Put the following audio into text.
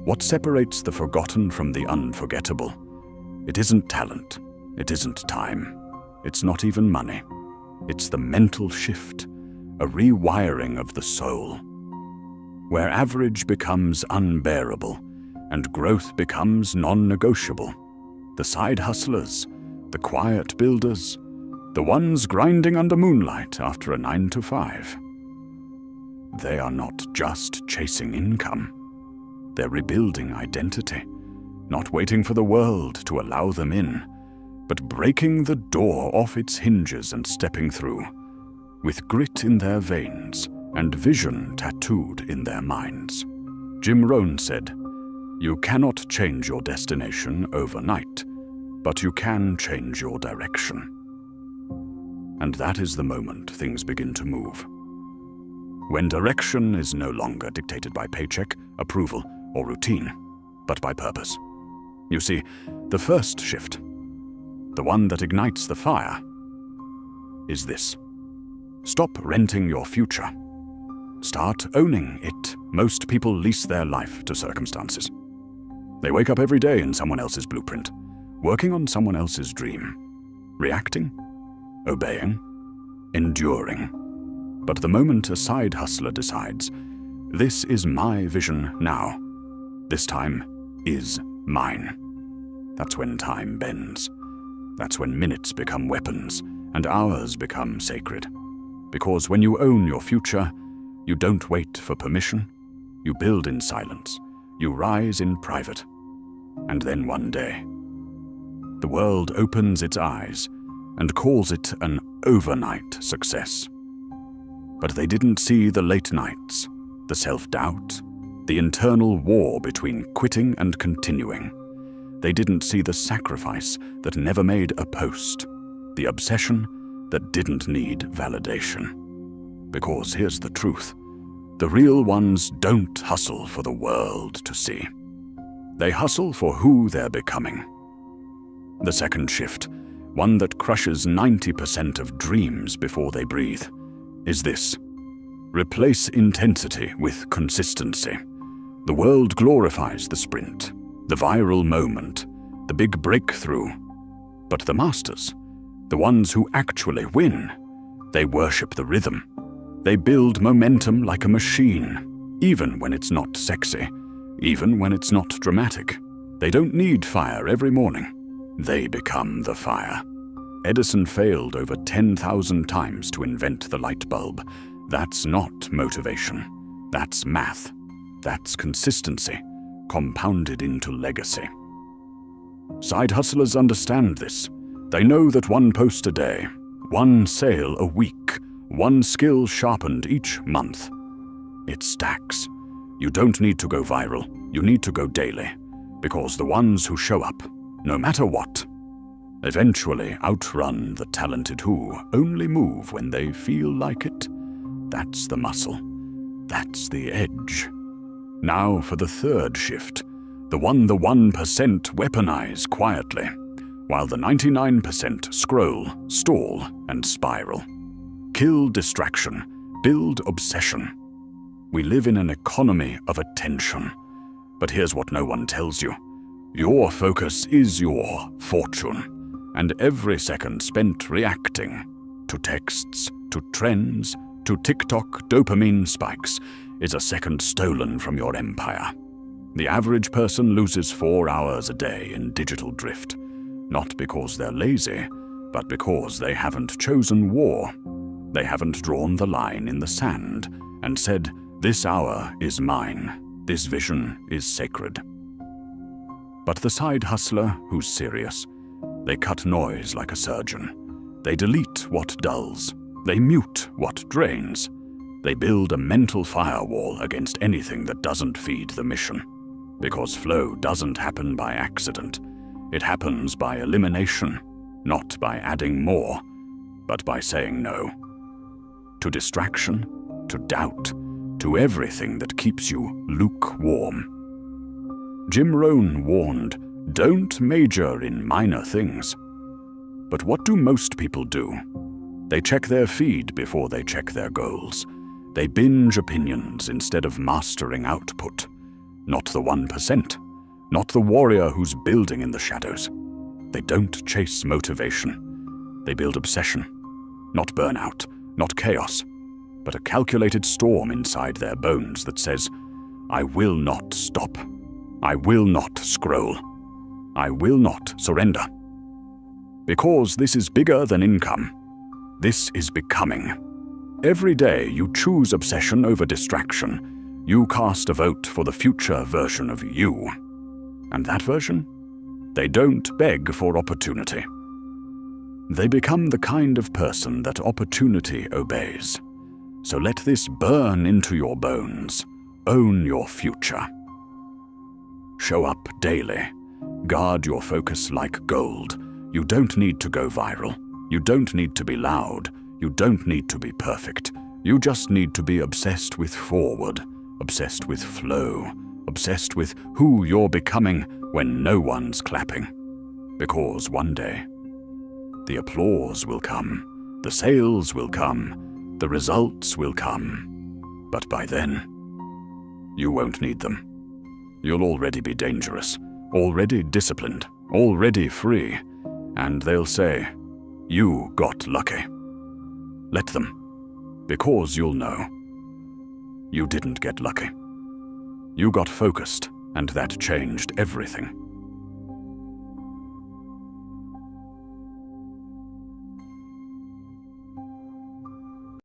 What separates the forgotten from the unforgettable? It isn't talent. It isn't time. It's not even money. It's the mental shift, a rewiring of the soul, where average becomes unbearable and growth becomes non-negotiable. The side hustlers, the quiet builders, the ones grinding under moonlight after a 9 to 5. They are not just chasing income. They're rebuilding identity, not waiting for the world to allow them in, but breaking the door off its hinges and stepping through, with grit in their veins and vision tattooed in their minds. Jim Rohn said, "You cannot change your destination overnight, but you can change your direction." And that is the moment things begin to move. When direction is no longer dictated by paycheck, approval, or routine, but by purpose. You see, the first shift, the one that ignites the fire, is this. Stop renting your future. Start owning it. Most people lease their life to circumstances. They wake up every day in someone else's blueprint, working on someone else's dream, reacting, obeying, enduring. But the moment a side hustler decides, this is my vision now, this time is mine, that's when time bends. That's when minutes become weapons and hours become sacred. Because when you own your future, you don't wait for permission, you build in silence, you rise in private. And then one day, the world opens its eyes and calls it an overnight success. But they didn't see the late nights, the self-doubt, the internal war between quitting and continuing. They didn't see the sacrifice that never made a post, the obsession that didn't need validation. Because here's the truth, the real ones don't hustle for the world to see. They hustle for who they're becoming. The second shift, one that crushes 90% of dreams before they breathe, is this. Replace intensity with consistency. The world glorifies the sprint, the viral moment, the big breakthrough. But the masters, the ones who actually win, they worship the rhythm. They build momentum like a machine, even when it's not sexy, even when it's not dramatic. They don't need fire every morning. They become the fire. Edison failed over 10,000 times to invent the light bulb. That's not motivation. That's math. That's consistency, compounded into legacy. Side hustlers understand this. They know that one post a day, one sale a week, one skill sharpened each month. It stacks. You don't need to go viral. You need to go daily. Because the ones who show up, no matter what, eventually outrun the talented who only move when they feel like it. That's the muscle. That's the edge. Now for the third shift, the 1% weaponize quietly, while the 99% scroll, stall, and spiral. Kill distraction, build obsession. We live in an economy of attention. But here's what no one tells you. Your focus is your fortune, and every second spent reacting to texts, to trends, to TikTok dopamine spikes is a second stolen from your empire. The average person loses 4 hours a day in digital drift, not because they're lazy, but because they haven't chosen war. They haven't drawn the line in the sand and said, "This hour is mine. This vision is sacred." But the side hustler who's serious, they cut noise like a surgeon. They delete what dulls. They mute what drains. They build a mental firewall against anything that doesn't feed the mission. Because flow doesn't happen by accident. It happens by elimination, not by adding more, but by saying no. To distraction, to doubt, to everything that keeps you lukewarm. Jim Rohn warned, don't major in minor things. But what do most people do? They check their feed before they check their goals. They binge opinions instead of mastering output. not the 1%, not the warrior who's building in the shadows. They don't chase motivation. They build obsession. Not burnout, not chaos, but a calculated storm inside their bones that says, I will not stop. I will not scroll. I will not surrender. Because this is bigger than income. This is becoming. Every day you choose obsession over distraction. You cast a vote for the future version of you. And that version? They don't beg for opportunity. They become the kind of person that opportunity obeys. So let this burn into your bones. Own your future. Show up daily. Guard your focus like gold. You don't need to go viral. You don't need to be loud. You don't need to be perfect. You just need to be obsessed with forward, obsessed with flow, obsessed with who you're becoming when no one's clapping. Because one day, the applause will come, the sales will come, the results will come. But by then, you won't need them. You'll already be dangerous, already disciplined, already free, and they'll say, you got lucky. Let them, because you'll know. You didn't get lucky. You got focused, and that changed everything.